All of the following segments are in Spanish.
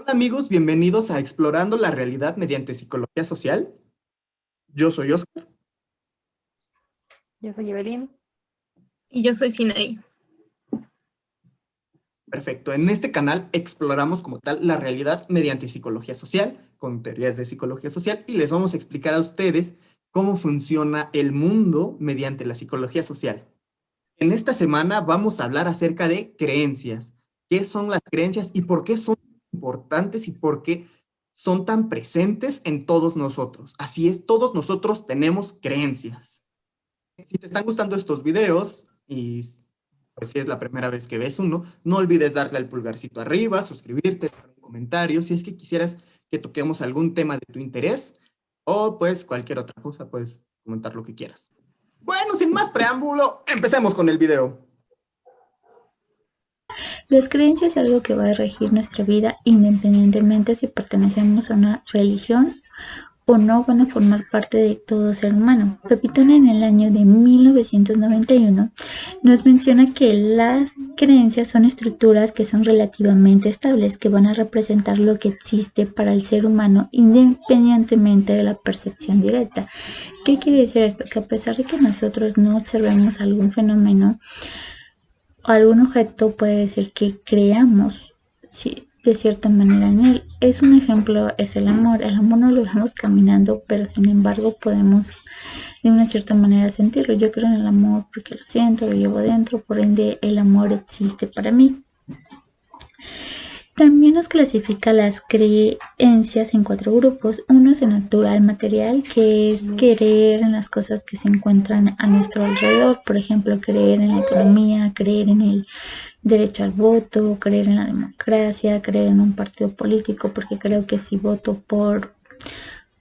Hola amigos, bienvenidos a Explorando la Realidad mediante Psicología Social. Yo soy Oscar. Yo soy Evelyn. Y yo soy Sinaí. Perfecto. En este canal exploramos como tal la realidad mediante psicología social, con teorías de psicología social, y les vamos a explicar a ustedes cómo funciona el mundo mediante la psicología social. En esta semana vamos a hablar acerca de creencias. ¿Qué son las creencias y por qué son importantes y por qué son tan presentes en todos nosotros? Así es, todos nosotros tenemos creencias. Si te están gustando estos videos y pues, si es la primera vez que ves uno, no olvides darle al pulgarcito arriba, suscribirte, dejar un comentario, si es que quisieras que toquemos algún tema de tu interés o pues cualquier otra cosa, puedes comentar lo que quieras. Bueno, sin más preámbulo, empecemos con el video. Las creencias es algo que va a regir nuestra vida independientemente si pertenecemos a una religión o no, van a formar parte de todo ser humano. Pepitone en el año de 1991 nos menciona que las creencias son estructuras que son relativamente estables, que van a representar lo que existe para el ser humano independientemente de la percepción directa. ¿Qué quiere decir esto? Que a pesar de que nosotros no observemos algún fenómeno, algún objeto, puede decir que creamos de cierta manera en él. Es un ejemplo, es el amor. El amor no lo vemos caminando, pero sin embargo podemos de una cierta manera sentirlo. Yo creo en el amor porque lo siento, lo llevo dentro, por ende el amor existe para mí. También nos clasifica las creencias en 4 grupos. Uno es el natural material, que es creer en las cosas que se encuentran a nuestro alrededor. Por ejemplo, creer en la economía, creer en el derecho al voto, creer en la democracia, creer en un partido político, porque creo que si voto por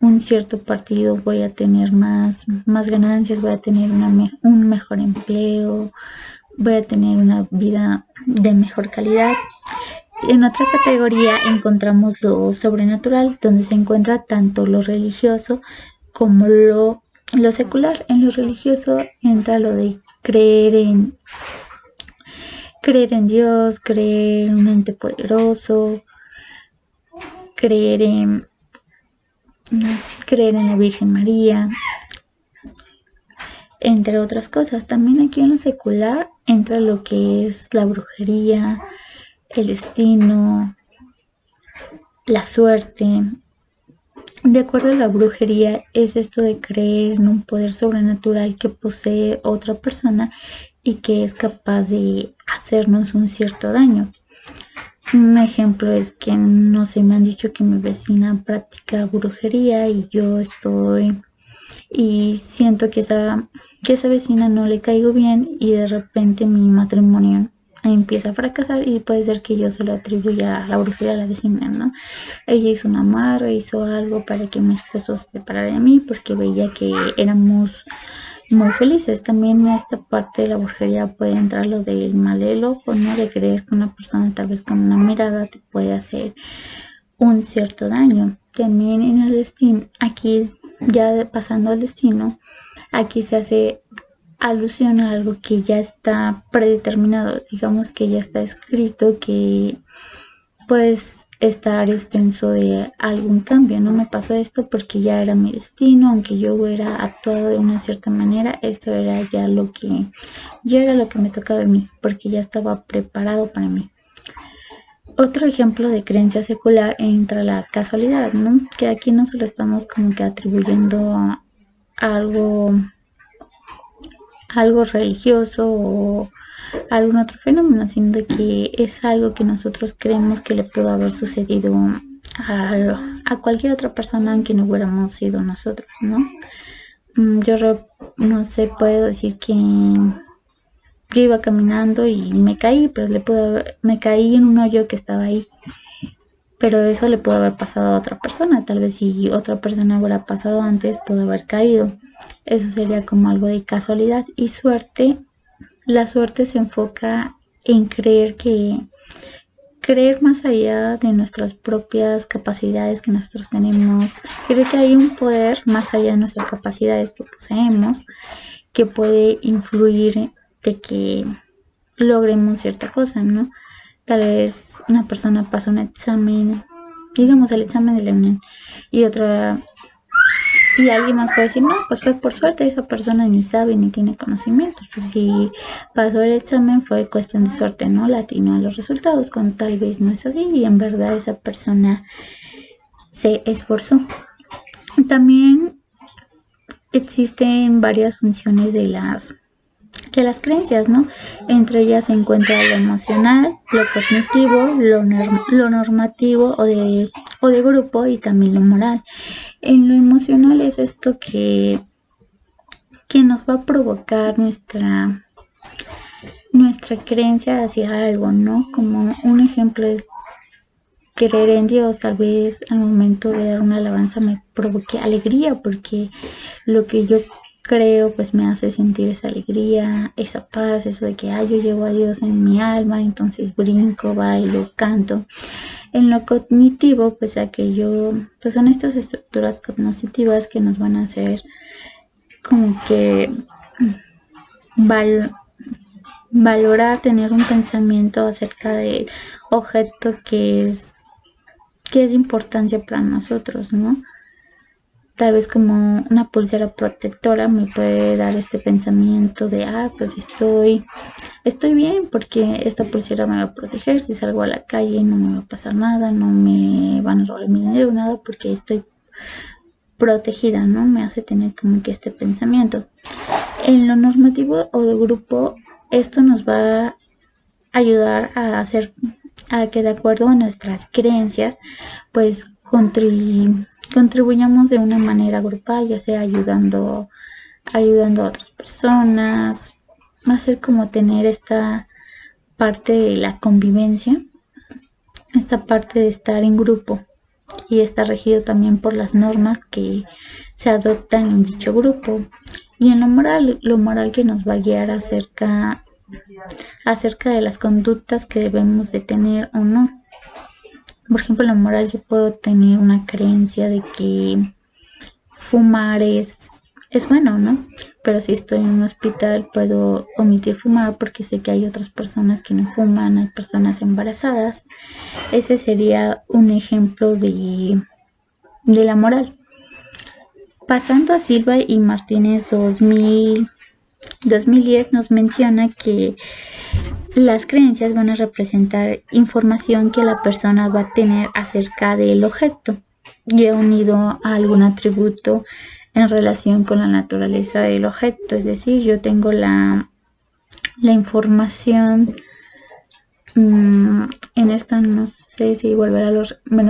un cierto partido voy a tener más ganancias, voy a tener un mejor empleo, voy a tener una vida de mejor calidad. En otra categoría encontramos lo sobrenatural, donde se encuentra tanto lo religioso como lo secular. En lo religioso entra lo de creer en Dios, creer en un ente poderoso, creer en la Virgen María, entre otras cosas. También aquí en lo secular entra lo que es la brujería, el destino, la suerte. De acuerdo a la brujería, es esto de creer en un poder sobrenatural que posee otra persona y que es capaz de hacernos un cierto daño. Un ejemplo es que, no sé, me han dicho que mi vecina practica brujería y yo estoy y siento que esa vecina no le caigo bien y de repente mi matrimonio empieza a fracasar y puede ser que yo se lo atribuya a la brujería de la vecina, ¿no? Ella hizo un amarre, hizo algo para que mi esposo se separara de mí porque veía que éramos muy felices. También en esta parte de la brujería puede entrar lo del mal del ojo, ¿no? De creer que una persona tal vez con una mirada te puede hacer un cierto daño. También en el destino, aquí ya pasando al destino, aquí se hace alusión a algo que ya está predeterminado, digamos que ya está escrito, que puedes estar extenso de algún cambio. No me pasó esto porque ya era mi destino, aunque yo hubiera actuado de una cierta manera, esto era ya lo que me tocaba a mí, porque ya estaba preparado para mí. Otro ejemplo de creencia secular entra la casualidad, ¿no? Que aquí no se lo estamos como que atribuyendo a algo religioso o algún otro fenómeno, sino de que es algo que nosotros creemos que le pudo haber sucedido a cualquier otra persona aunque no hubiéramos sido nosotros, ¿no? Yo no sé, puedo decir que yo iba caminando y me caí, pero me caí en un hoyo que estaba ahí. Pero eso le pudo haber pasado a otra persona. Tal vez si otra persona hubiera pasado antes, pudo haber caído. Eso sería como algo de casualidad. Y suerte, la suerte se enfoca en creer más allá de nuestras propias capacidades que nosotros tenemos. Creer que hay un poder más allá de nuestras capacidades que poseemos, que puede influir de que logremos cierta cosa, ¿no? Tal vez una persona pasa un examen digamos, el examen de la UNED, y otra, y alguien más puede decir, no, pues fue por suerte, esa persona ni sabe ni tiene conocimientos, pues si pasó el examen fue cuestión de suerte, ¿no? La atinó a los resultados, cuando tal vez no es así, y en verdad esa persona se esforzó. También existen varias funciones de las creencias, ¿no? Entre ellas se encuentra lo emocional, lo cognitivo, lo normativo o de grupo, y también lo moral. En lo emocional es esto que nos va a provocar nuestra creencia hacia algo, ¿no? Como un ejemplo es creer en Dios. Tal vez al momento de dar una alabanza me provoque alegría, porque lo que yo creo pues me hace sentir esa alegría, esa paz, eso de que yo llevo a Dios en mi alma, entonces brinco, bailo, canto. En lo cognitivo, pues pues son estas estructuras cognitivas que nos van a hacer como que valorar, tener un pensamiento acerca del objeto que es de importancia para nosotros, ¿no? Tal vez como una pulsera protectora me puede dar este pensamiento de, pues estoy bien porque esta pulsera me va a proteger. Si salgo a la calle no me va a pasar nada, no me van a robar mi dinero, nada, porque estoy protegida, ¿no? Me hace tener como que este pensamiento. En lo normativo o de grupo, esto nos va a ayudar a que de acuerdo a nuestras creencias, pues contribuyamos de una manera grupal, ya sea ayudando a otras personas, va a ser como tener esta parte de la convivencia, esta parte de estar en grupo, y está regido también por las normas que se adoptan en dicho grupo. Y en lo moral que nos va a guiar acerca de las conductas que debemos de tener o no. Por ejemplo, en lo moral yo puedo tener una creencia de que fumar es bueno, ¿no? Pero si estoy en un hospital puedo omitir fumar porque sé que hay otras personas que no fuman, hay personas embarazadas. Ese sería un ejemplo de la moral. Pasando a Silva y Martínez 2010 nos menciona que las creencias van a representar información que la persona va a tener acerca del objeto y unido a algún atributo en relación con la naturaleza del objeto. Es decir, yo tengo la información, en esta no sé si volver a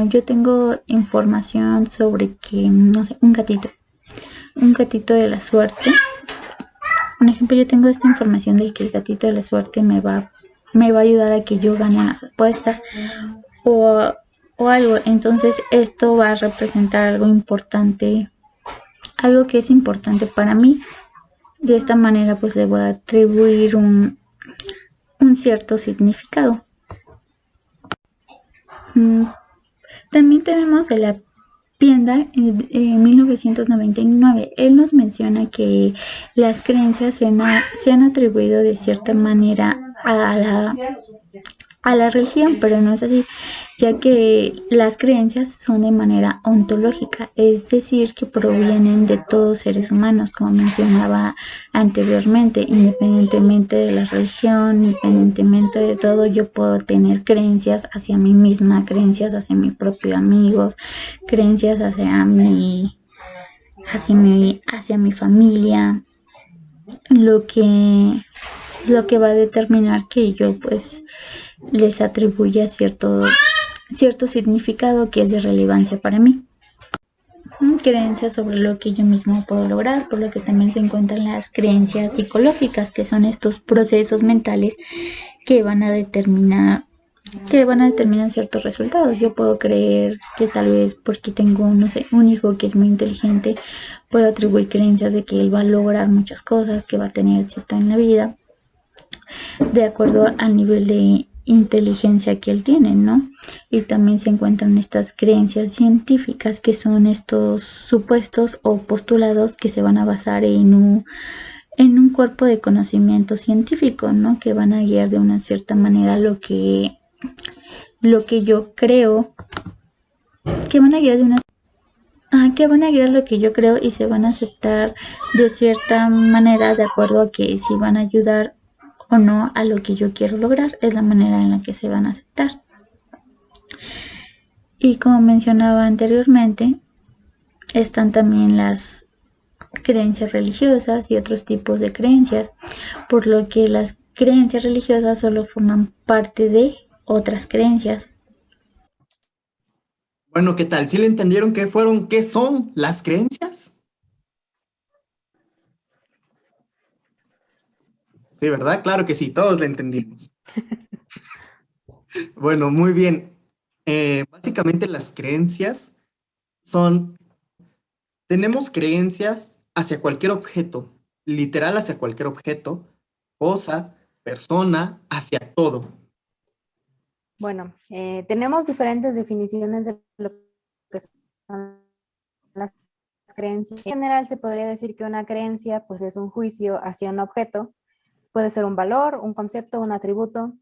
yo tengo información sobre que, no sé, un gatito de la suerte. Un ejemplo, yo tengo esta información de que el gatito de la suerte me va a ayudar a que yo gane las apuestas o algo. Entonces esto va a representar algo importante, algo que es importante para mí. De esta manera pues le voy a atribuir un cierto significado. También tenemos de la Pienda en 1999. Él nos menciona que las creencias se han atribuido de cierta manera a la religión, pero no es así, ya que las creencias son de manera ontológica, es decir, que provienen de todos seres humanos, como mencionaba anteriormente. Independientemente de la religión, independientemente de todo, yo puedo tener creencias hacia mí misma, creencias hacia mis propios amigos, creencias hacia mi familia, lo que va a determinar que yo pues les atribuya cierto significado que es de relevancia para mí. Creencias sobre lo que yo mismo puedo lograr, por lo que también se encuentran las creencias psicológicas, que son estos procesos mentales que van a determinar ciertos resultados. Yo puedo creer que tal vez porque tengo, no sé, un hijo que es muy inteligente, puedo atribuir creencias de que él va a lograr muchas cosas, que va a tener éxito en la vida, de acuerdo al nivel de inteligencia que él tiene, ¿no? Y también se encuentran estas creencias científicas, que son estos supuestos o postulados que se van a basar en un cuerpo de conocimiento científico, ¿no? Que van a guiar de una cierta manera lo que yo creo que van a guiar que van a guiar lo que yo creo y se van a aceptar de cierta manera de acuerdo a que si van a ayudar o no a lo que yo quiero lograr, es la manera en la que se van a aceptar. Y como mencionaba anteriormente, están también las creencias religiosas y otros tipos de creencias, por lo que las creencias religiosas solo forman parte de otras creencias. Bueno, ¿qué tal? ¿Sí le entendieron qué son las creencias? Sí, ¿verdad? Claro que sí, todos le entendimos. Bueno, muy bien. Básicamente las creencias tenemos creencias hacia cualquier objeto, literal hacia cualquier objeto, cosa, persona, hacia todo. Bueno, tenemos diferentes definiciones de lo que son las creencias. En general se podría decir que una creencia pues es un juicio hacia un objeto, puede ser un valor, un concepto, un atributo,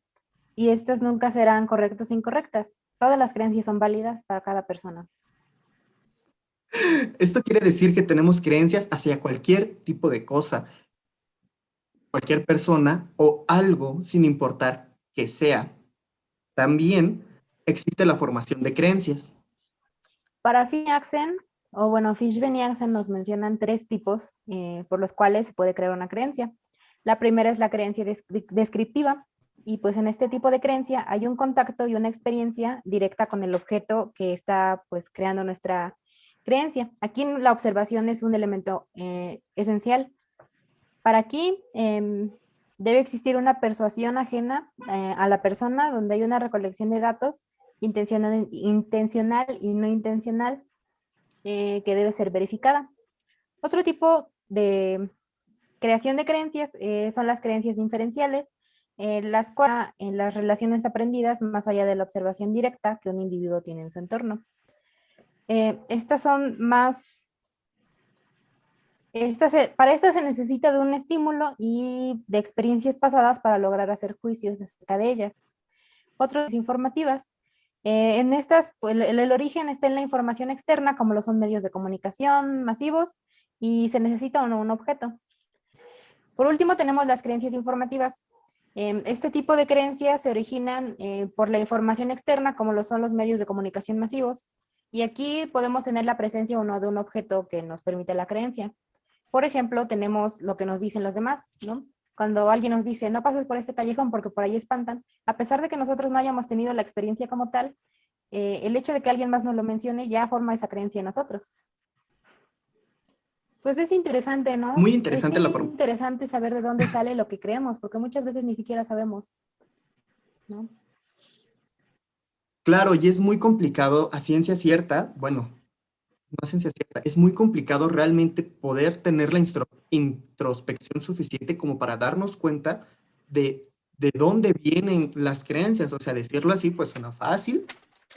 y estas nunca serán correctas o incorrectas. Todas las creencias son válidas para cada persona. Esto quiere decir que tenemos creencias hacia cualquier tipo de cosa, cualquier persona o algo sin importar que sea. También existe la formación de creencias. Para Fishben y Axen nos mencionan 3 tipos por los cuales se puede crear una creencia. La primera es la creencia descriptiva, y pues en este tipo de creencia hay un contacto y una experiencia directa con el objeto que está pues creando nuestra creencia. Aquí la observación es un elemento esencial. Para aquí debe existir una persuasión ajena a la persona, donde hay una recolección de datos intencional y no intencional que debe ser verificada. Otro tipo de creación de creencias son las creencias inferenciales, las cuales en las relaciones aprendidas más allá de la observación directa que un individuo tiene en su entorno. Estas son más para esta se necesita de un estímulo y de experiencias pasadas para lograr hacer juicios acerca de ellas. Otras informativas. En estas, pues, el origen está en la información externa, como lo son medios de comunicación masivos, y se necesita o no un objeto. Por último, tenemos las creencias informativas. Este tipo de creencias se originan por la información externa, como lo son los medios de comunicación masivos, y aquí podemos tener la presencia o no de un objeto que nos permite la creencia. Por ejemplo, tenemos lo que nos dicen los demás, ¿no? Cuando alguien nos dice, no pases por este callejón porque por ahí espantan, a pesar de que nosotros no hayamos tenido la experiencia como tal, el hecho de que alguien más nos lo mencione ya forma esa creencia en nosotros. Pues es interesante, ¿no? Muy interesante la forma. Es interesante saber de dónde sale lo que creemos, porque muchas veces ni siquiera sabemos, ¿no? Claro, y es muy complicado a ciencia cierta, bueno, no a ciencia cierta, es muy complicado realmente poder tener la introspección suficiente como para darnos cuenta de dónde vienen las creencias. O sea, decirlo así pues suena fácil,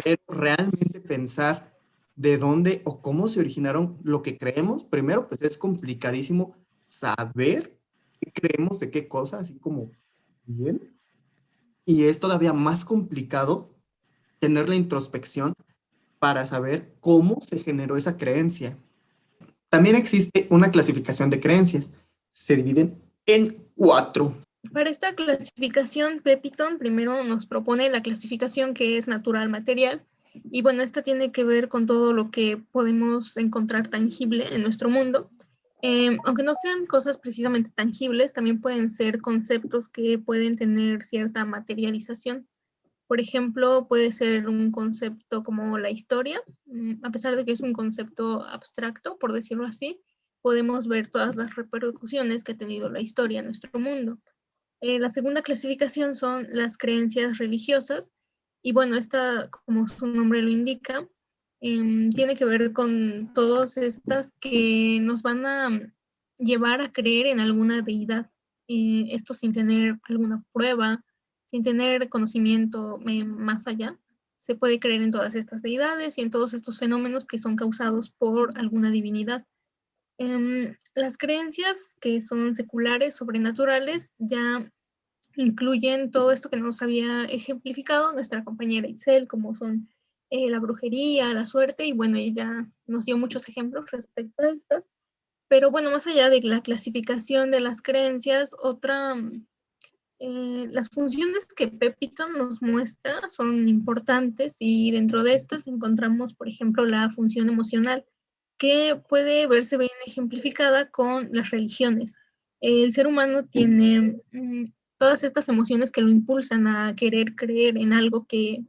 pero realmente pensar de dónde o cómo se originaron lo que creemos, primero pues es complicadísimo saber qué creemos de qué cosa, así como bien, y es todavía más complicado tener la introspección para saber cómo se generó esa creencia. También existe una clasificación de creencias. Se dividen en 4. Para esta clasificación, Pepitone primero nos propone la clasificación que es natural material. Y bueno, esta tiene que ver con todo lo que podemos encontrar tangible en nuestro mundo. Aunque no sean cosas precisamente tangibles, también pueden ser conceptos que pueden tener cierta materialización. Por ejemplo, puede ser un concepto como la historia, a pesar de que es un concepto abstracto, por decirlo así, podemos ver todas las repercusiones que ha tenido la historia en nuestro mundo. La segunda clasificación son las creencias religiosas, y bueno, esta, como su nombre lo indica, tiene que ver con todas estas que nos van a llevar a creer en alguna deidad, esto sin tener alguna prueba, sin tener conocimiento más allá. Se puede creer en todas estas deidades y en todos estos fenómenos que son causados por alguna divinidad. Las creencias que son seculares, sobrenaturales, ya incluyen todo esto que nos había ejemplificado nuestra compañera Itzel, como son la brujería, la suerte, y bueno, ella nos dio muchos ejemplos respecto a estas. Pero bueno, más allá de la clasificación de las creencias, las funciones que Pepito nos muestra son importantes, y dentro de estas encontramos, por ejemplo, la función emocional, que puede verse bien ejemplificada con las religiones. El ser humano tiene todas estas emociones que lo impulsan a querer creer en algo que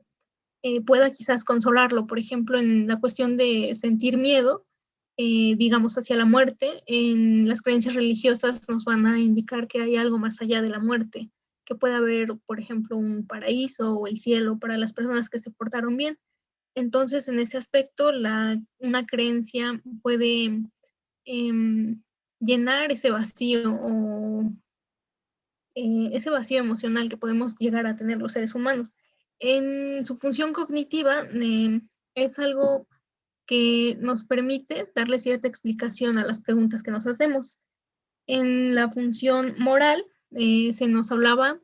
pueda quizás consolarlo. Por ejemplo, en la cuestión de sentir miedo, digamos, hacia la muerte, en las creencias religiosas nos van a indicar que hay algo más allá de la muerte, que puede haber, por ejemplo, un paraíso o el cielo para las personas que se portaron bien. Entonces, en ese aspecto, una creencia puede llenar ese vacío, o ese vacío emocional que podemos llegar a tener los seres humanos. En su función cognitiva, es algo que nos permite darle cierta explicación a las preguntas que nos hacemos. En la función moral, se nos hablaba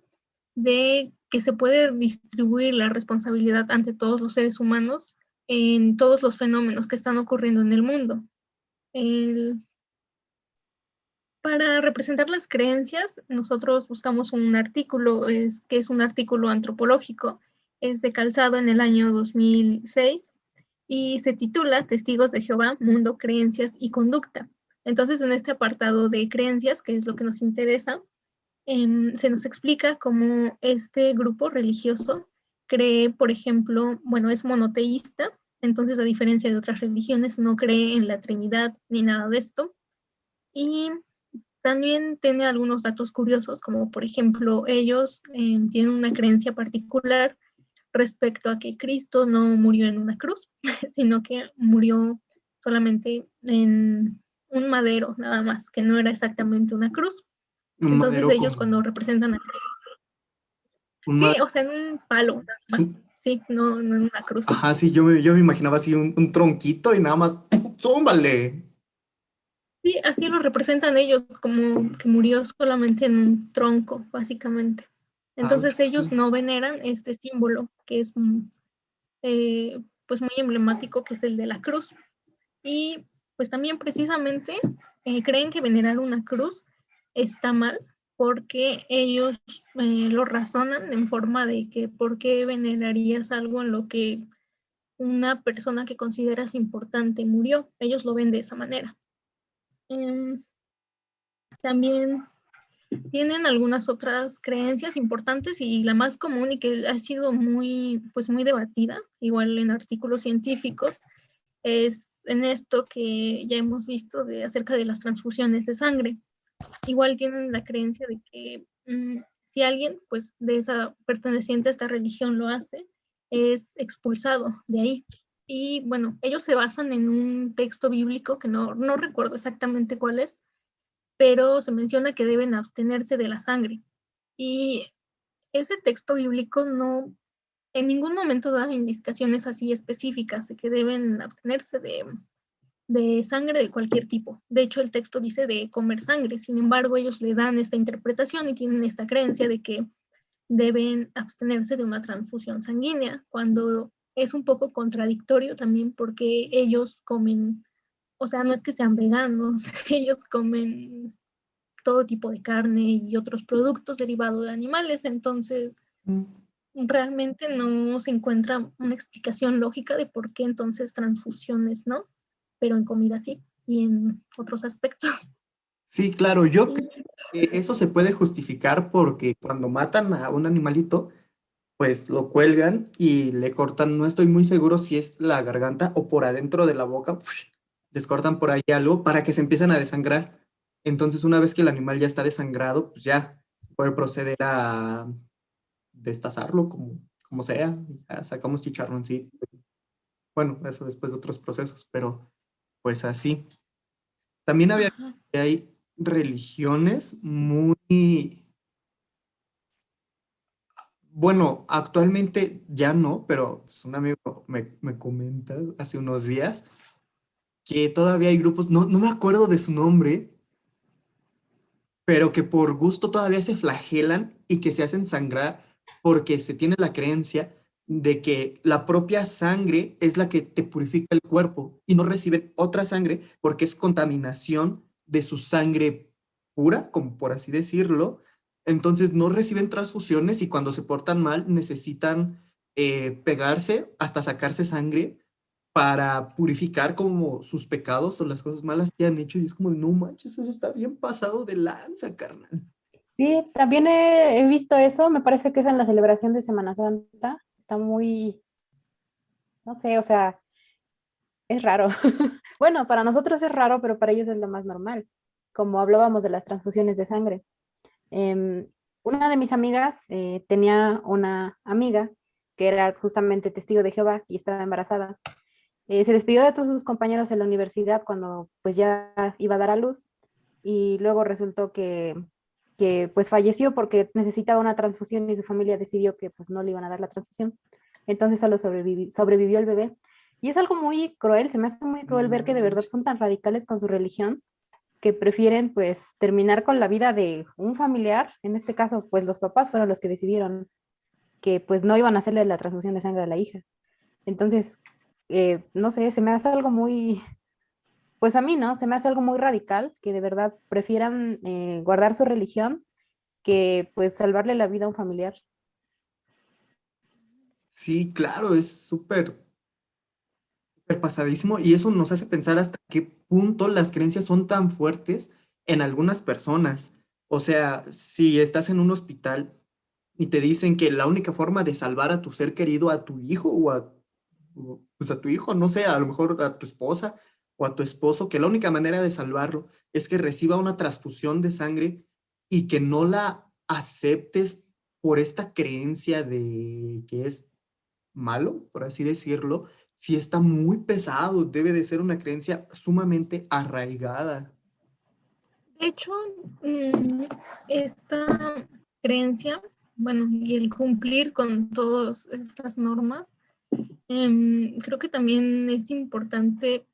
de que se puede distribuir la responsabilidad ante todos los seres humanos en todos los fenómenos que están ocurriendo en el mundo. El, para representar las creencias, nosotros buscamos un artículo, que es un artículo antropológico, es de Calzado en el año 2006, y se titula Testigos de Jehová, Mundo, Creencias y Conducta. Entonces, en este apartado de creencias, que es lo que nos interesa, se nos explica cómo este grupo religioso cree, por ejemplo, bueno, es monoteísta, entonces a diferencia de otras religiones no cree en la Trinidad ni nada de esto, y también tiene algunos datos curiosos, como por ejemplo, ellos tienen una creencia particular respecto a que Cristo no murió en una cruz, sino que murió solamente en un madero, nada más, que no era exactamente una cruz. Un Entonces madero ellos como... cuando representan a Cristo, Un sí, madero, o sea, en un palo, nada más, sí, no en una cruz. ajá, sí, yo me imaginaba así un tronquito y nada más, ¡zúmbale! Sí, así lo representan ellos, como que murió solamente en un tronco, básicamente. Ouch. Entonces ellos no veneran este símbolo, que es pues muy emblemático, que es el de la cruz. Y pues también precisamente creen que venerar una cruz está mal, porque ellos lo razonan en forma de que ¿por qué venerarías algo en lo que una persona que consideras importante murió? Ellos lo ven de esa manera. También tienen algunas otras creencias importantes, y la más común y que ha sido pues muy debatida, igual en artículos científicos, es en esto que ya hemos visto acerca de las transfusiones de sangre. Igual tienen la creencia de que si alguien, pues, de esa perteneciente a esta religión lo hace, es expulsado de ahí. Y bueno, ellos se basan en un texto bíblico que no recuerdo exactamente cuál es, pero se menciona que deben abstenerse de la sangre. Y ese texto bíblico no en ningún momento da indicaciones así específicas de que deben abstenerse de sangre de cualquier tipo. De hecho, el texto dice de comer sangre. Sin embargo, ellos le dan esta interpretación y tienen esta creencia de que deben abstenerse de una transfusión sanguínea, cuando es un poco contradictorio también, porque ellos comen, o sea, no es que sean veganos, ellos comen todo tipo de carne y otros productos derivados de animales. Entonces realmente no se encuentra una explicación lógica de por qué entonces transfusiones no, pero en comida sí, y en otros aspectos. Sí, claro, yo Sí. creo que eso se puede justificar porque cuando matan a un animalito, pues lo cuelgan y le cortan, no estoy muy seguro si es la garganta o por adentro de la boca, les cortan por ahí algo para que se empiecen a desangrar. Entonces, una vez que el animal ya está desangrado, pues ya se puede proceder a destazarlo como sea, ya sacamos chicharroncito. Bueno, eso después de otros procesos, pero pues así. También Ajá. hay religiones muy, bueno, actualmente ya no, pero pues, un amigo me comenta hace unos días que todavía hay grupos, no me acuerdo de su nombre, pero que por gusto todavía se flagelan y que se hacen sangrar porque se tiene la creencia de que la propia sangre es la que te purifica el cuerpo y no reciben otra sangre porque es contaminación de su sangre pura, como por así decirlo. Entonces no reciben transfusiones y cuando se portan mal necesitan pegarse hasta sacarse sangre para purificar como sus pecados o las cosas malas que han hecho. Y es como, no manches, eso está bien pasado de lanza, carnal. Sí, también he visto eso, me parece que es en la celebración de Semana Santa, está muy, no sé, o sea, es raro. Bueno, para nosotros es raro, pero para ellos es lo más normal, como hablábamos de las transfusiones de sangre. Em, una de mis amigas tenía una amiga que era justamente testigo de Jehová y estaba embarazada. Se despidió de todos sus compañeros en la universidad cuando pues ya iba a dar a luz y luego resultó que pues falleció porque necesitaba una transfusión y su familia decidió que pues no le iban a dar la transfusión. Entonces solo sobrevivió el bebé. Y es algo muy cruel, se me hace muy cruel ver que de verdad son tan radicales con su religión que prefieren pues terminar con la vida de un familiar. En este caso pues los papás fueron los que decidieron que pues no iban a hacerle la transfusión de sangre a la hija. Entonces, no sé, se me hace algo muy, pues a mí, ¿no? Se me hace algo muy radical que de verdad prefieran guardar su religión que pues salvarle la vida a un familiar. Sí, claro, es súper pasadísimo y eso nos hace pensar hasta qué punto las creencias son tan fuertes en algunas personas. O sea, si estás en un hospital y te dicen que la única forma de salvar a tu ser querido, a tu hijo pues a tu hijo, no sé, a lo mejor a tu esposa o a tu esposo, que la única manera de salvarlo es que reciba una transfusión de sangre y que no la aceptes por esta creencia de que es malo, por así decirlo, si está muy pesado, debe de ser una creencia sumamente arraigada. De hecho, esta creencia, bueno, y el cumplir con todas estas normas, creo que también es importante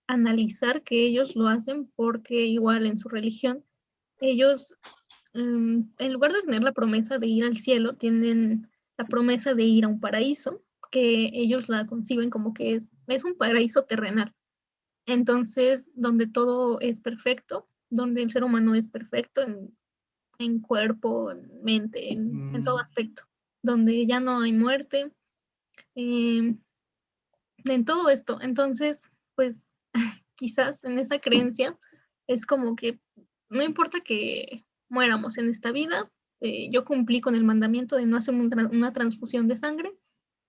analizar que ellos lo hacen porque igual en su religión, ellos, en lugar de tener la promesa de ir al cielo, tienen la promesa de ir a un paraíso, que ellos la conciben como que es un paraíso terrenal. Entonces, donde todo es perfecto, donde el ser humano es perfecto en cuerpo, en mente, en todo Mm, aspecto, donde ya no hay muerte, eh, en todo esto. Entonces, pues quizás en esa creencia es como que no importa que muéramos en esta vida, yo cumplí con el mandamiento de no hacer una transfusión de sangre,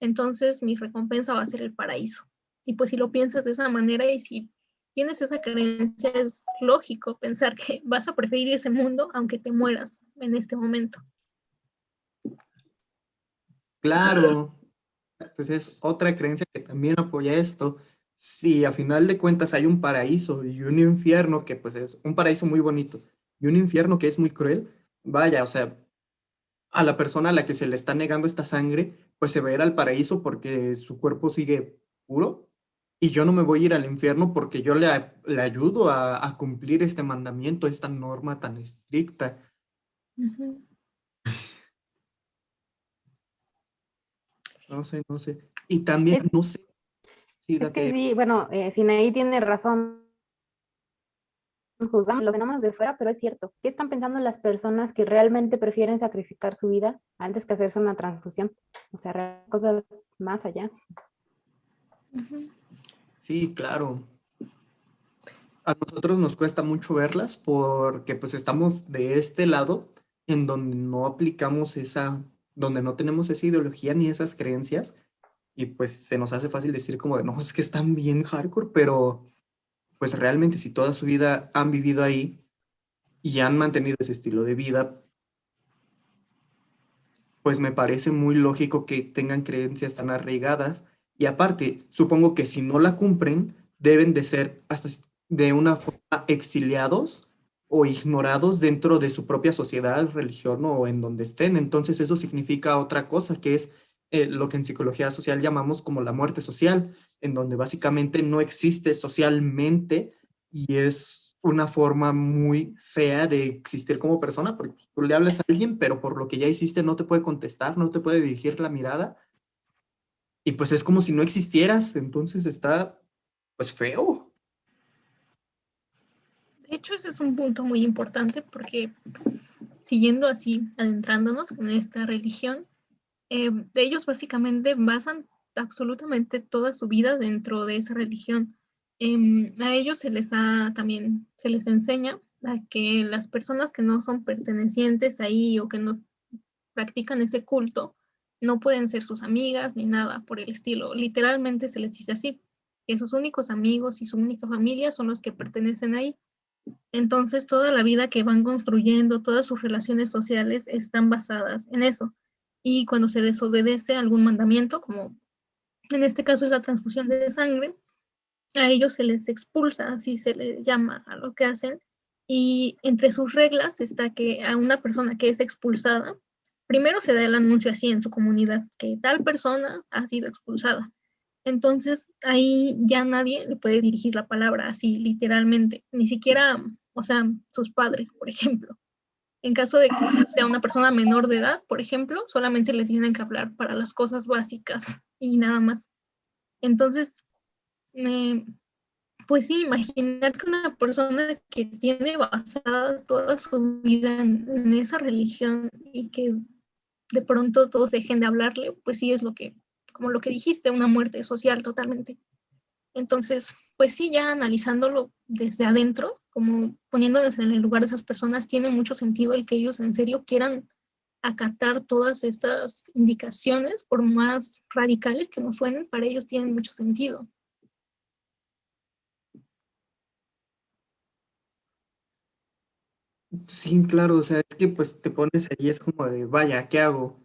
entonces mi recompensa va a ser el paraíso. Y pues si lo piensas de esa manera y si tienes esa creencia, es lógico pensar que vas a preferir ese mundo aunque te mueras en este momento. claro, pues es otra creencia que también apoya esto. Si a final de cuentas hay un paraíso y un infierno, que pues es un paraíso muy bonito, y un infierno que es muy cruel, vaya, o sea, a la persona a la que se le está negando esta sangre, pues se va a ir al paraíso porque su cuerpo sigue puro, y yo no me voy a ir al infierno porque yo le ayudo a cumplir este mandamiento, esta norma tan estricta. Ujú. No sé, no sé. Y también, Es, no sé, sí, es que date. sí, bueno, Sinaí tiene razón, juzgamos los fenómenos de fuera, pero es cierto. ¿Qué están pensando las personas que realmente prefieren sacrificar su vida antes que hacerse una transfusión? O sea, cosas más allá. Ujú. Sí, claro. A nosotros nos cuesta mucho verlas porque pues estamos de este lado en donde no aplicamos donde no tenemos esa ideología ni esas creencias y pues se nos hace fácil decir como de, no, es que están bien hardcore, pero pues realmente si toda su vida han vivido ahí y han mantenido ese estilo de vida, pues me parece muy lógico que tengan creencias tan arraigadas y aparte, supongo que si no la cumplen, deben de ser hasta de una forma exiliados o ignorados dentro de su propia sociedad, religión o en donde estén. Entonces eso significa otra cosa, que es lo que en psicología social llamamos como la muerte social, en donde básicamente no existe socialmente y es una forma muy fea de existir como persona, porque tú le hablas a alguien, pero por lo que ya hiciste no te puede contestar, no te puede dirigir la mirada. y pues es como si no existieras, entonces está pues feo. De hecho, ese es un punto muy importante porque siguiendo así, adentrándonos en esta religión, ellos básicamente basan absolutamente toda su vida dentro de esa religión. A ellos también se les enseña a que las personas que no son pertenecientes ahí o que no practican ese culto no pueden ser sus amigas ni nada por el estilo. Literalmente se les dice así, que sus únicos amigos y su única familia son los que pertenecen ahí. Entonces, toda la vida que van construyendo, todas sus relaciones sociales están basadas en eso. Y cuando se desobedece algún mandamiento, como en este caso es la transfusión de sangre, a ellos se les expulsa, así se les llama a lo que hacen. Y entre sus reglas está que a una persona que es expulsada, primero se da el anuncio así en su comunidad, que tal persona ha sido expulsada. Entonces ahí ya nadie le puede dirigir la palabra así literalmente, ni siquiera, o sea, sus padres, por ejemplo. En caso de que sea una persona menor de edad, por ejemplo, solamente le tienen que hablar para las cosas básicas y nada más. Entonces, eh, pues sí, imaginar que una persona que tiene basada toda su vida en esa religión y que de pronto todos dejen de hablarle, pues sí es como lo que dijiste, una muerte social totalmente. Entonces, pues sí, ya analizándolo desde adentro, como poniéndonos en el lugar de esas personas, tiene mucho sentido el que ellos en serio quieran acatar todas estas indicaciones, por más radicales que nos suenen, para ellos tienen mucho sentido. Sí, claro, o sea, es que pues te pones ahí, es como de, vaya, ¿qué hago?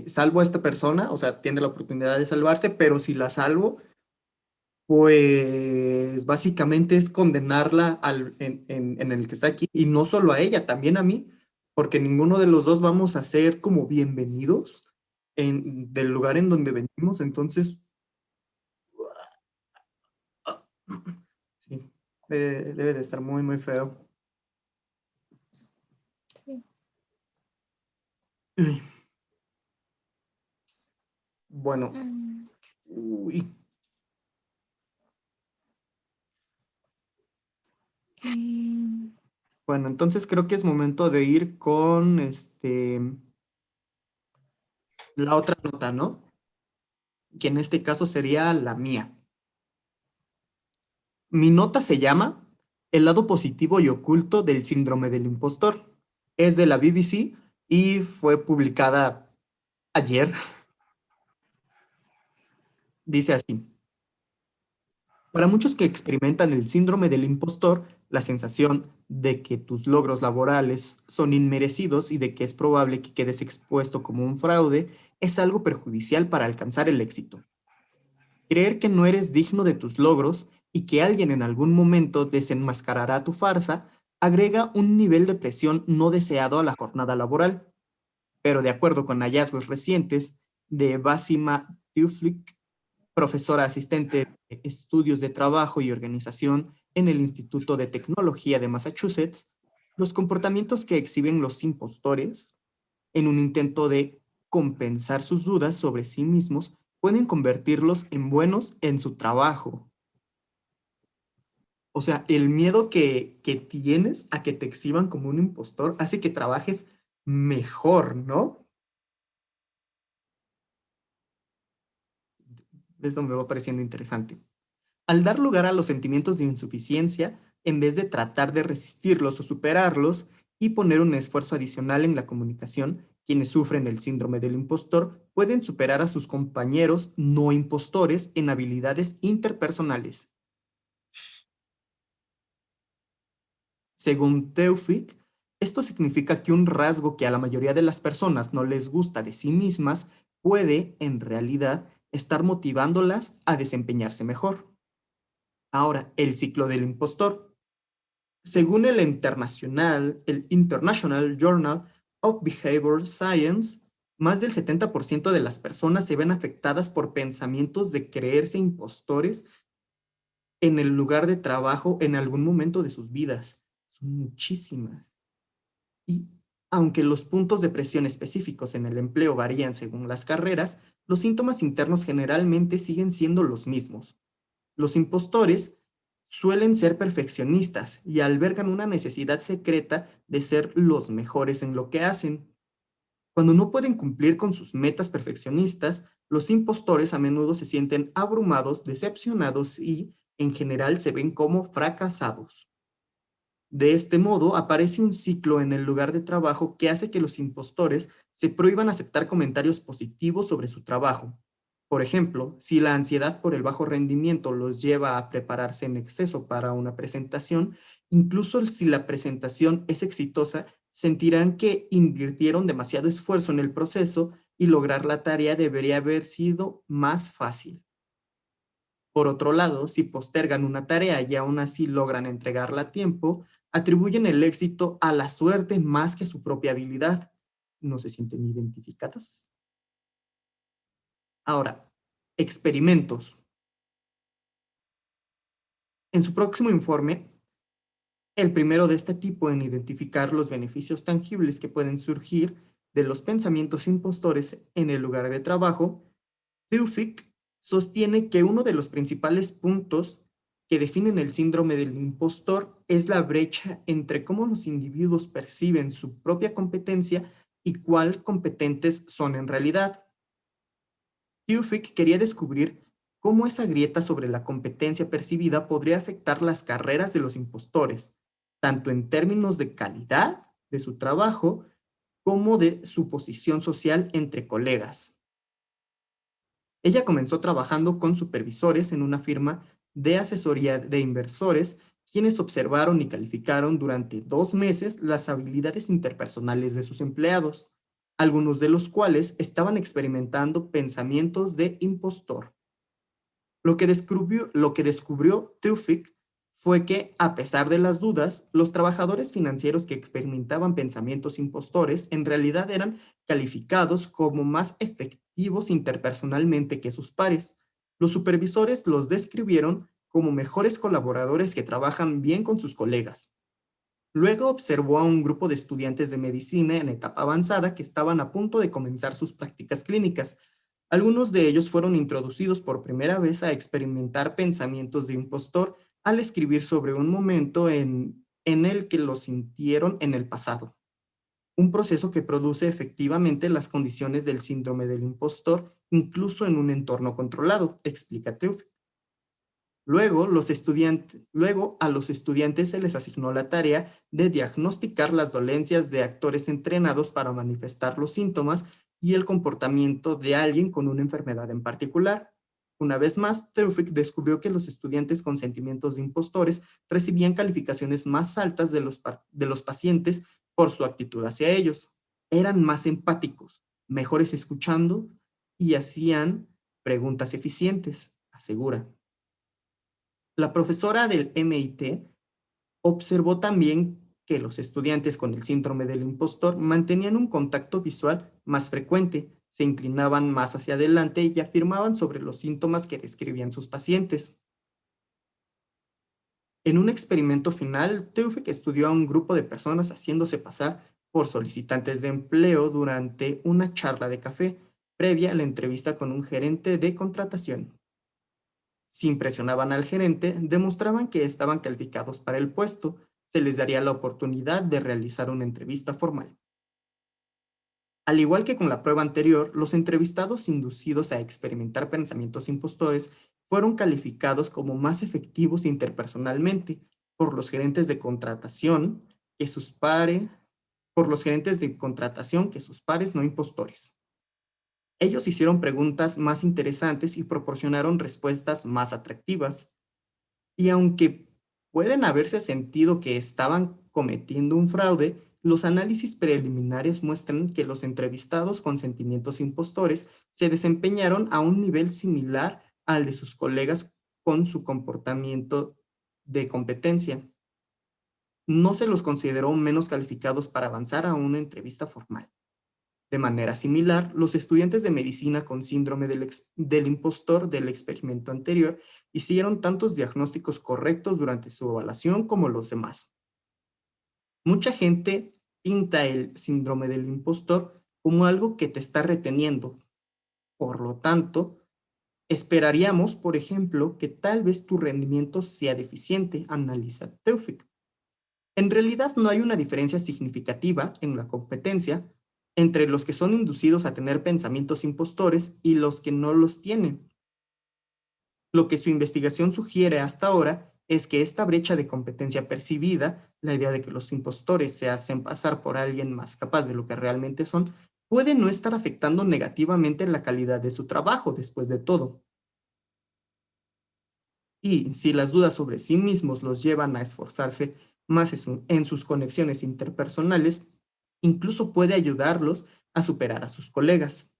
¿Salvo a esta persona? O sea, tiene la oportunidad de salvarse, pero si la salvo, pues básicamente es condenarla en el que está aquí, y no solo a ella, también a mí, porque ninguno de los dos vamos a ser como bienvenidos del lugar en donde venimos, entonces, sí, debe de estar muy, muy feo. Sí. Uy, bueno, Mm, uy, mm, bueno, entonces creo que es momento de ir con la otra nota, ¿no? Que en este caso sería la mía. Mi nota se llama El lado positivo y oculto del síndrome del impostor. Es de la BBC y fue publicada ayer. Dice así. Para muchos que experimentan el síndrome del impostor, la sensación de que tus logros laborales son inmerecidos y de que es probable que quedes expuesto como un fraude es algo perjudicial para alcanzar el éxito. Creer que no eres digno de tus logros y que alguien en algún momento desenmascarará tu farsa agrega un nivel de presión no deseado a la jornada laboral. Pero de acuerdo con hallazgos recientes de Basima Tuflik, profesora asistente de estudios de trabajo y organización en el Instituto de Tecnología de Massachusetts, los comportamientos que exhiben los impostores en un intento de compensar sus dudas sobre sí mismos pueden convertirlos en buenos en su trabajo. O sea, el miedo que tienes a que te exhiban como un impostor hace que trabajes mejor, ¿no? Eso me va pareciendo interesante. Al dar lugar a los sentimientos de insuficiencia, en vez de tratar de resistirlos o superarlos y poner un esfuerzo adicional en la comunicación, quienes sufren el síndrome del impostor pueden superar a sus compañeros no impostores en habilidades interpersonales. Según Teufik, esto significa que un rasgo que a la mayoría de las personas no les gusta de sí mismas puede, en realidad, estar motivándolas a desempeñarse mejor. Ahora, el ciclo del impostor. Según el International Journal of Behavioral Science, más del 70% de las personas se ven afectadas por pensamientos de creerse impostores en el lugar de trabajo en algún momento de sus vidas. Son muchísimas. Y Aunque los puntos de presión específicos en el empleo varían según las carreras, los síntomas internos generalmente siguen siendo los mismos. Los impostores suelen ser perfeccionistas y albergan una necesidad secreta de ser los mejores en lo que hacen. Cuando no pueden cumplir con sus metas perfeccionistas, los impostores a menudo se sienten abrumados, decepcionados y, en general, se ven como fracasados. De este modo, aparece un ciclo en el lugar de trabajo que hace que los impostores se prohíban aceptar comentarios positivos sobre su trabajo. Por ejemplo, si la ansiedad por el bajo rendimiento los lleva a prepararse en exceso para una presentación, incluso si la presentación es exitosa, sentirán que invirtieron demasiado esfuerzo en el proceso y lograr la tarea debería haber sido más fácil. Por otro lado, si postergan una tarea y aún así logran entregarla a tiempo, atribuyen el éxito a la suerte más que a su propia habilidad. ¿No se sienten identificadas? Ahora, experimentos. En su próximo informe, el primero de este tipo en identificar los beneficios tangibles que pueden surgir de los pensamientos impostores en el lugar de trabajo, Tewfik sostiene que uno de los principales puntos que definen el síndrome del impostor es la brecha entre cómo los individuos perciben su propia competencia y cuál competentes son en realidad. Tewfik quería descubrir cómo esa grieta sobre la competencia percibida podría afectar las carreras de los impostores, tanto en términos de calidad de su trabajo como de su posición social entre colegas. Ella comenzó trabajando con supervisores en una firma de asesoría de inversores, quienes observaron y calificaron durante 2 meses las habilidades interpersonales de sus empleados, algunos de los cuales estaban experimentando pensamientos de impostor. Lo que descubrió Tewfik fue que, a pesar de las dudas, los trabajadores financieros que experimentaban pensamientos impostores en realidad eran calificados como más efectivos interpersonalmente que sus pares. Los supervisores los describieron como mejores colaboradores que trabajan bien con sus colegas. Luego observó a un grupo de estudiantes de medicina en etapa avanzada que estaban a punto de comenzar sus prácticas clínicas. Algunos de ellos fueron introducidos por primera vez a experimentar pensamientos de impostor al escribir sobre un momento en el que lo sintieron en el pasado. Un proceso que produce efectivamente las condiciones del síndrome del impostor, incluso en un entorno controlado, explica Tewfik. Luego a los estudiantes se les asignó la tarea de diagnosticar las dolencias de actores entrenados para manifestar los síntomas y el comportamiento de alguien con una enfermedad en particular. Una vez más, Tewfik descubrió que los estudiantes con sentimientos de impostores recibían calificaciones más altas de los pacientes por su actitud hacia ellos. Eran más empáticos, mejores escuchando y hacían preguntas eficientes, asegura. La profesora del MIT observó también que los estudiantes con el síndrome del impostor mantenían un contacto visual más frecuente, se inclinaban más hacia adelante y afirmaban sobre los síntomas que describían sus pacientes. En un experimento final, Tewfik estudió a un grupo de personas haciéndose pasar por solicitantes de empleo durante una charla de café previa a la entrevista con un gerente de contratación. Si impresionaban al gerente, demostraban que estaban calificados para el puesto, se les daría la oportunidad de realizar una entrevista formal. Al igual que con la prueba anterior, los entrevistados inducidos a experimentar pensamientos impostores fueron calificados como más efectivos interpersonalmente por los gerentes de contratación que sus pares no impostores. Ellos hicieron preguntas más interesantes y proporcionaron respuestas más atractivas. Y aunque pueden haberse sentido que estaban cometiendo un fraude, los análisis preliminares muestran que los entrevistados con sentimientos impostores se desempeñaron a un nivel similar al de sus colegas con su comportamiento de competencia. No se los consideró menos calificados para avanzar a una entrevista formal. De manera similar, los estudiantes de medicina con síndrome del impostor del experimento anterior hicieron tantos diagnósticos correctos durante su evaluación como los demás. Mucha gente pinta el síndrome del impostor como algo que te está reteniendo. Por lo tanto, esperaríamos, por ejemplo, que tal vez tu rendimiento sea deficiente, analiza Teufik. En realidad no hay una diferencia significativa en la competencia entre los que son inducidos a tener pensamientos impostores y los que no los tienen. Lo que su investigación sugiere hasta ahora es que esta brecha de competencia percibida, la idea de que los impostores se hacen pasar por alguien más capaz de lo que realmente son, puede no estar afectando negativamente la calidad de su trabajo después de todo. Y si las dudas sobre sí mismos los llevan a esforzarse más en sus conexiones interpersonales, incluso puede ayudarlos a superar a sus colegas.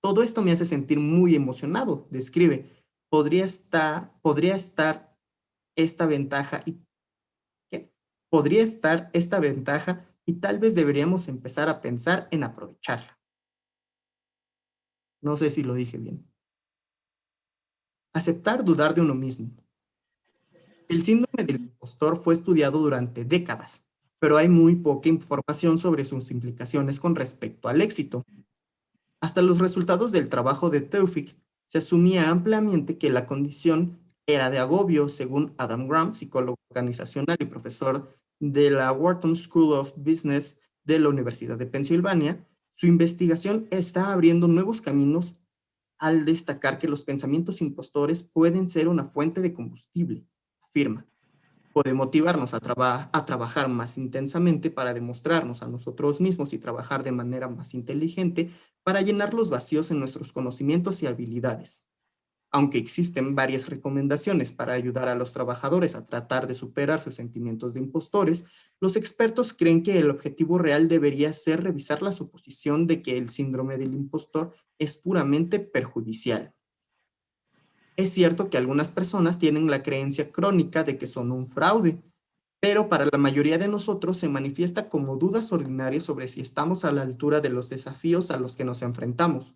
Todo esto me hace sentir muy emocionado, describe. Podría estar esta ventaja y ¿qué? Podría estar esta ventaja y tal vez deberíamos empezar a pensar en aprovecharla. No sé si lo dije bien. Aceptar dudar de uno mismo. El síndrome del impostor fue estudiado durante décadas, pero hay muy poca información sobre sus implicaciones con respecto al éxito. Hasta los resultados del trabajo de Teufik se asumía ampliamente que la condición era de agobio, según Adam Graham, psicólogo organizacional y profesor de la Wharton School of Business de la Universidad de Pensilvania. Su investigación está abriendo nuevos caminos al destacar que los pensamientos impostores pueden ser una fuente de combustible, afirma. Puede motivarnos a trabajar más intensamente para demostrarnos a nosotros mismos y trabajar de manera más inteligente para llenar los vacíos en nuestros conocimientos y habilidades. Aunque existen varias recomendaciones para ayudar a los trabajadores a tratar de superar sus sentimientos de impostores, los expertos creen que el objetivo real debería ser revisar la suposición de que el síndrome del impostor es puramente perjudicial. Es cierto que algunas personas tienen la creencia crónica de que son un fraude, pero para la mayoría de nosotros se manifiesta como dudas ordinarias sobre si estamos a la altura de los desafíos a los que nos enfrentamos.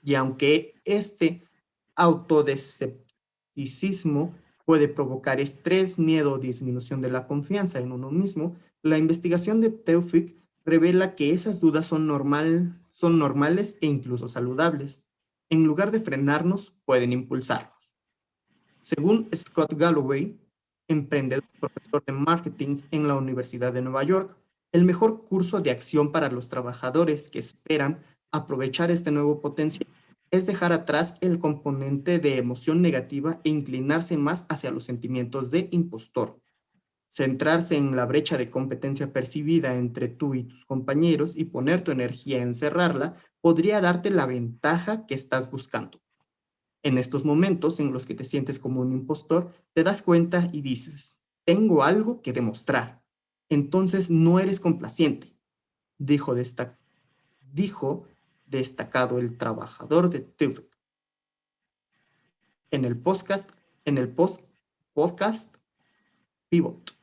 Y aunque este autodescepticismo puede provocar estrés, miedo o disminución de la confianza en uno mismo, la investigación de Teufik revela que esas dudas son normales e incluso saludables. En lugar de frenarnos, pueden impulsarnos. Según Scott Galloway, emprendedor y profesor de marketing en la Universidad de Nueva York, el mejor curso de acción para los trabajadores que esperan aprovechar este nuevo potencial es dejar atrás el componente de emoción negativa e inclinarse más hacia los sentimientos de impostor. Centrarse en la brecha de competencia percibida entre tú y tus compañeros y poner tu energía en cerrarla podría darte la ventaja que estás buscando. En estos momentos en los que te sientes como un impostor, te das cuenta y dices, tengo algo que demostrar. Entonces no eres complaciente, dijo, destacado el trabajador de Teufik. En el podcast Pivot,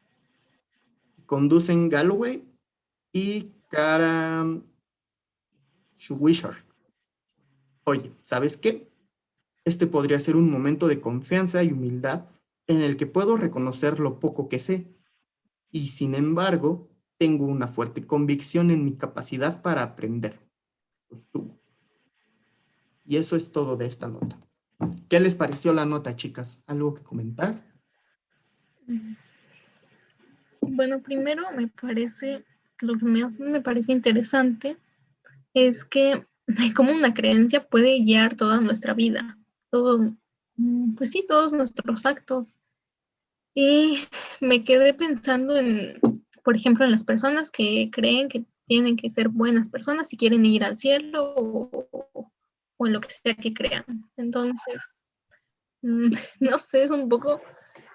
que conducen Galloway y Kara Swisher. Oye, ¿sabes qué? Este podría ser un momento de confianza y humildad en el que puedo reconocer lo poco que sé. Y sin embargo, tengo una fuerte convicción en mi capacidad para aprender. Y eso es todo de esta nota. ¿Qué les pareció la nota, chicas? ¿Algo que comentar? Bueno, primero lo que me parece interesante es que como una creencia puede guiar toda nuestra vida, pues sí, todos nuestros actos. Y me quedé pensando por ejemplo, en las personas que creen que tienen que ser buenas personas si quieren ir al cielo o en lo que sea que crean. Entonces, no sé, es un poco,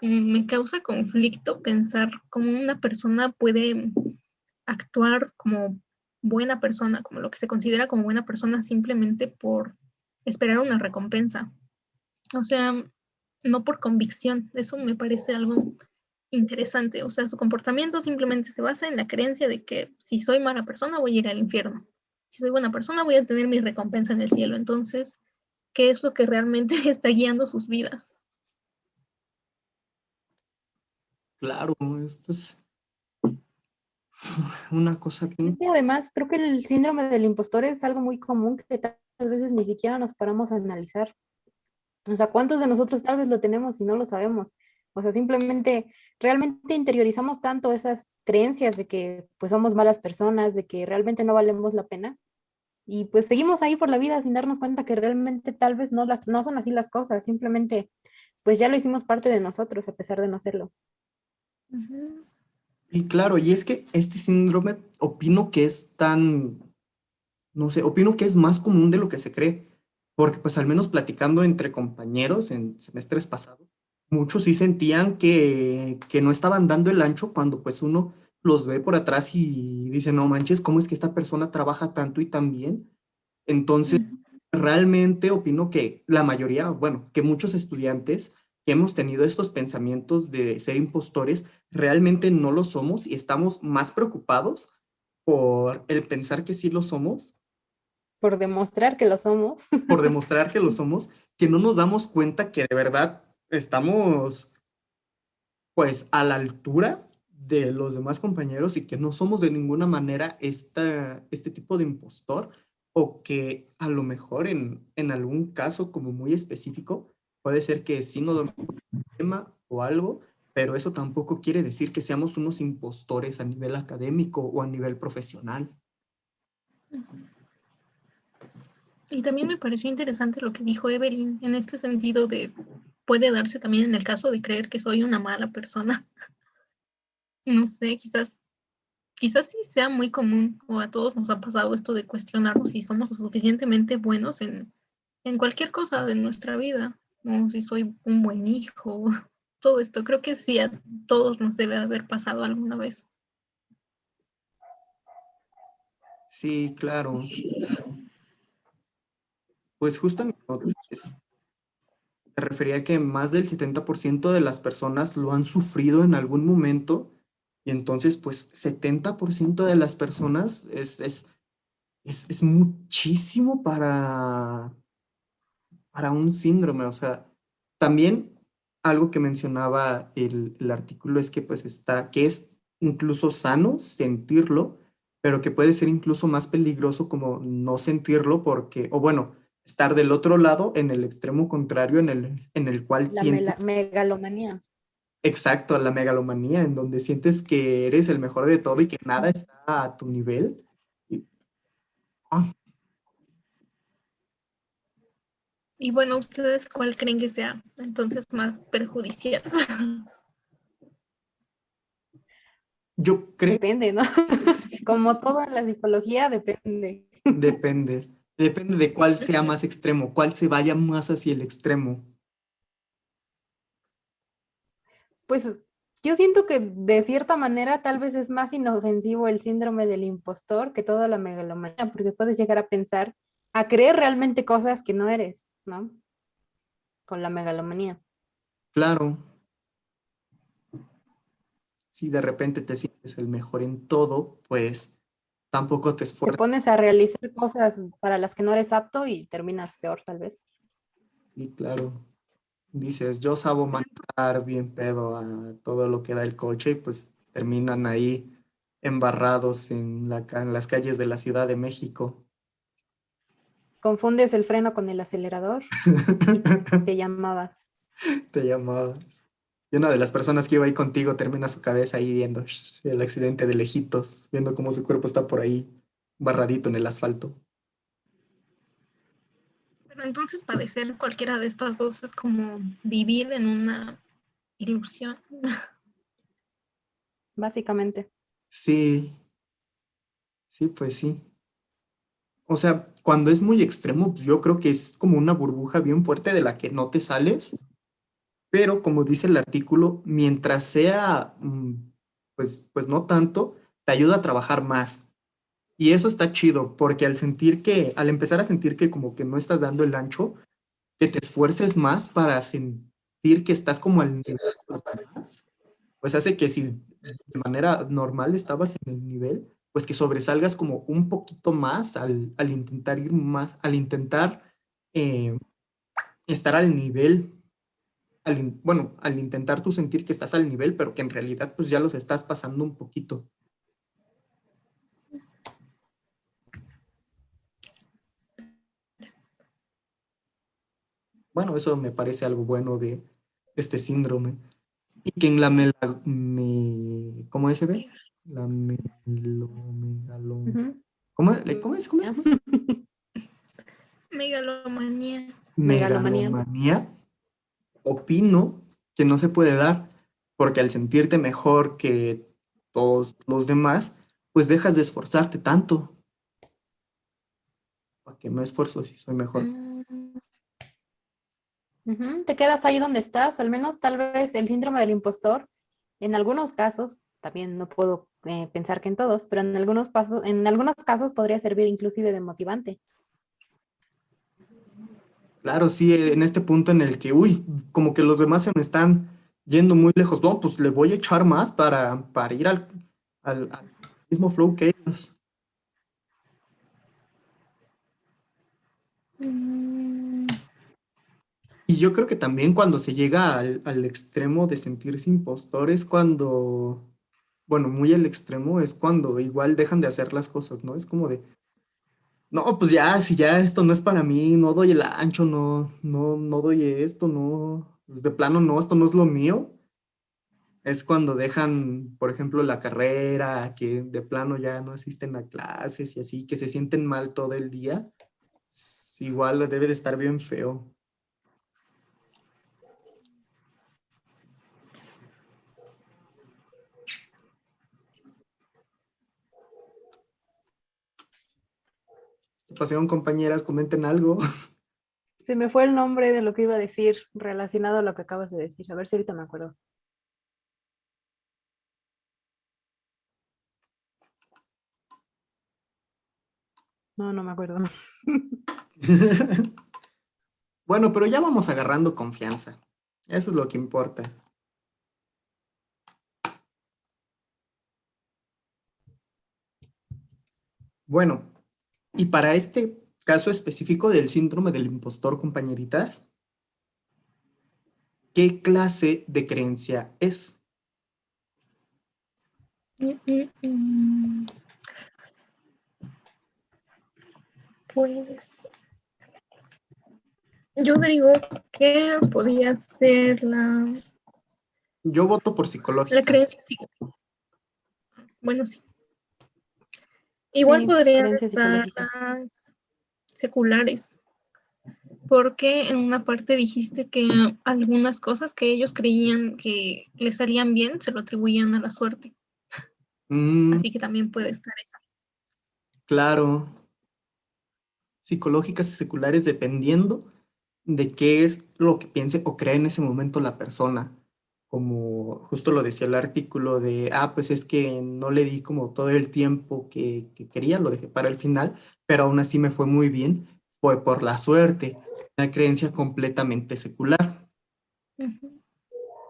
me causa conflicto pensar cómo una persona puede actuar como buena persona, como lo que se considera como buena persona simplemente por esperar una recompensa. O sea, no por convicción. Eso me parece algo interesante. O sea, su comportamiento simplemente se basa en la creencia de que si soy mala persona voy a ir al infierno. Si soy buena persona voy a tener mi recompensa en el cielo. Entonces, ¿qué es lo que realmente está guiando sus vidas? Claro, esto es Una cosa Es que... que además creo que el síndrome del impostor es algo muy común que tal veces ni siquiera nos paramos a analizar. O sea, ¿cuántos de nosotros tal vez lo tenemos y no lo sabemos? O sea, simplemente, realmente interiorizamos tanto esas creencias de que pues somos malas personas, de que realmente no valemos la pena, y pues seguimos ahí por la vida sin darnos cuenta que realmente tal vez no son así las cosas, simplemente pues ya lo hicimos parte de nosotros a pesar de no serlo. Ujú. Y claro, y es que este síndrome opino que es tan, no sé, opino que es más común de lo que se cree, porque pues al menos platicando entre compañeros en semestres pasados, muchos sí sentían que no estaban dando el ancho cuando pues uno los ve por atrás y dice, no manches, ¿cómo es que esta persona trabaja tanto y tan bien? Entonces, Ujú. realmente opino que la mayoría, bueno, que muchos estudiantes que hemos tenido estos pensamientos de ser impostores, realmente no lo somos y estamos más preocupados por el pensar que sí lo somos, Por demostrar que lo somos. por demostrar que lo somos, que no nos damos cuenta que de verdad estamos pues a la altura de los demás compañeros y que no somos de ninguna manera este tipo de impostor o que a lo mejor en algún caso como muy específico puede ser que sí nos dominemos el tema o algo, pero eso tampoco quiere decir que seamos unos impostores a nivel académico o a nivel profesional. Y también me pareció interesante lo que dijo Evelyn en este sentido de puede darse también en el caso de creer que soy una mala persona. No sé, quizás sí sea muy común o a todos nos ha pasado esto de cuestionarnos si somos lo suficientemente buenos en cualquier cosa de nuestra vida, o si soy un buen hijo, todo esto. Creo que sí a todos nos debe haber pasado alguna vez. Sí, claro. Pues justo en mi nota, me refería a que más del 70% de las personas lo han sufrido en algún momento y entonces pues 70% de las personas es muchísimo para un síndrome. O sea, también algo que mencionaba el artículo es que pues está, que es incluso sano sentirlo, pero que puede ser incluso más peligroso como no sentirlo porque, o bueno, estar del otro lado en el extremo contrario en el cual La sientes, megalomanía. exacto, la megalomanía, en donde sientes que eres el mejor de todo y que nada está a tu nivel. Y, ah, Y bueno, ¿ustedes cuál creen que sea entonces más perjudicial? yo creo, Depende, ¿no? Como todo en la psicología, depende. depende de cuál sea más extremo, cuál se vaya más hacia el extremo. Pues yo siento que de cierta manera tal vez es más inofensivo el síndrome del impostor que toda la megalomanía, porque puedes llegar a pensar, a creer realmente cosas que no eres, ¿no? Con la megalomanía. Claro, si de repente te sientes el mejor en todo, pues tampoco te Te esfuerzas. pones a realizar cosas para las que no eres apto y terminas peor, tal vez. Y claro, dices, yo sabo manejar bien pedo a todo lo que da el coche y pues terminan ahí embarrados en las calles de la Ciudad de México. Confundes el freno con el acelerador y te llamabas. Te llamabas. Y una de las personas que iba ahí contigo termina su cabeza ahí viendo el accidente de lejitos, viendo cómo su cuerpo está por ahí barradito en el asfalto. Pero entonces padecer cualquiera de estas dos es como vivir en una ilusión. Básicamente. Sí, sí, pues sí. O sea, cuando es muy extremo, pues yo creo que es como una burbuja bien fuerte de la que no te sales, pero como dice el artículo, mientras sea, pues no tanto, te ayuda a trabajar más. Y eso está chido, porque al empezar a sentir que como que no estás dando el ancho, que te esfuerces más para sentir que estás como al nivel de los demás, pues hace que si de manera normal estabas en el nivel, pues que sobresalgas como un poquito más al intentar ir más, al intentar eh, estar al nivel, bueno, al intentar tú sentir que estás al nivel, pero que en realidad pues ya los estás pasando un poquito. Bueno, eso me parece algo bueno de este síndrome. Y que en la ¿cómo se ve? La Ujú. ¿Cómo es? ¿Ya? Megalomanía. Megalomanía. Megalomanía, opino que no se puede dar, porque al sentirte mejor que todos los demás, pues dejas de esforzarte tanto. ¿Para qué me esfuerzo si soy mejor? Mm, Ujú. Te quedas ahí donde estás, al menos tal vez el síndrome del impostor, en algunos casos, también no puedo pensar que en todos, pero en algunos casos podría servir inclusive de motivante. Claro, sí, en este punto en el que, uy, como que los demás se me están yendo muy lejos. No, pues le voy a echar más para ir al mismo flow que ellos. mm, Y yo creo que también cuando se llega al extremo de sentirse impostor es cuando, bueno, muy al extremo es cuando igual dejan de hacer las cosas, ¿no? Es como de, no, pues ya, si ya esto no es para mí, no doy el ancho, no doy esto, no, pues de plano no, esto no es lo mío. Es cuando dejan, por ejemplo, la carrera, que de plano ya no asisten a clases y así, que se sienten mal todo el día. Igual debe de estar bien feo. ¿Qué pasó, compañeras? Comenten algo. Se me fue el nombre de lo que iba a decir relacionado a lo que acabas de decir. A ver si ahorita me acuerdo. No, no me acuerdo. Bueno, pero ya vamos agarrando confianza. Eso es lo que importa. Bueno, y para este caso específico del síndrome del impostor, compañeritas, ¿qué clase de creencia es? mm, mm, mm. Pues yo digo que podría ser Yo voto por la psicológicas. creencia, sí. Bueno, sí. Igual Sí, podrían creencia estar psicológica. las seculares, porque en una parte dijiste que algunas cosas que ellos creían que les salían bien se lo atribuían a la suerte. Mm, Así que también puede estar esa. claro. Psicológicas y seculares dependiendo de qué es lo que piense o cree en ese momento la persona. Como justo lo decía el artículo de, pues es que no le di como todo el tiempo que quería, lo dejé para el final, pero aún así me fue muy bien, fue por la suerte, una creencia completamente secular. Ujú.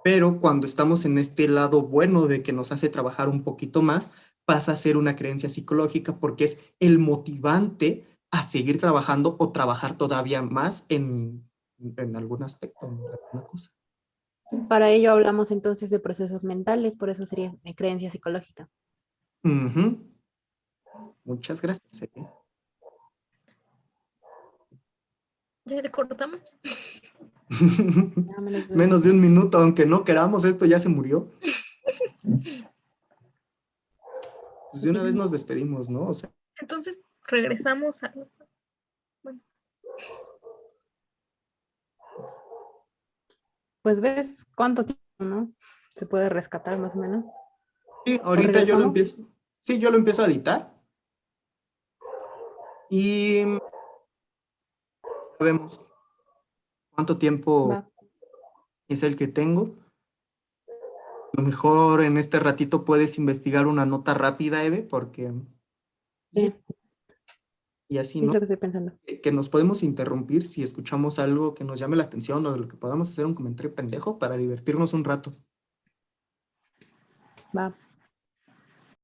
Pero cuando estamos en este lado bueno de que nos hace trabajar un poquito más, pasa a ser una creencia psicológica porque es el motivante a seguir trabajando o trabajar todavía más en algún aspecto, en alguna cosa. Para ello hablamos entonces de procesos mentales, por eso sería creencia psicológica. Ujú. Muchas gracias. Ya le cortamos. Ya menos de un Menos de minuto. un minuto, aunque no queramos, esto ya se murió. Pues de Pues una vez sí. nos despedimos, ¿no? O sea, Entonces regresamos a... Bueno, Pues ves cuánto tiempo, ¿no? Se puede rescatar más o menos. sí, Pues ahorita yo lo regresamos. empiezo. Sí, yo lo empiezo a editar y vemos cuánto tiempo Va. es el que tengo. A lo mejor en este ratito puedes investigar una nota rápida, Eve, porque Sí, y así, es ¿no? lo que estoy pensando. Que nos podemos interrumpir si escuchamos algo que nos llame la atención o de lo que podamos hacer un comentario pendejo para divertirnos un rato. Va.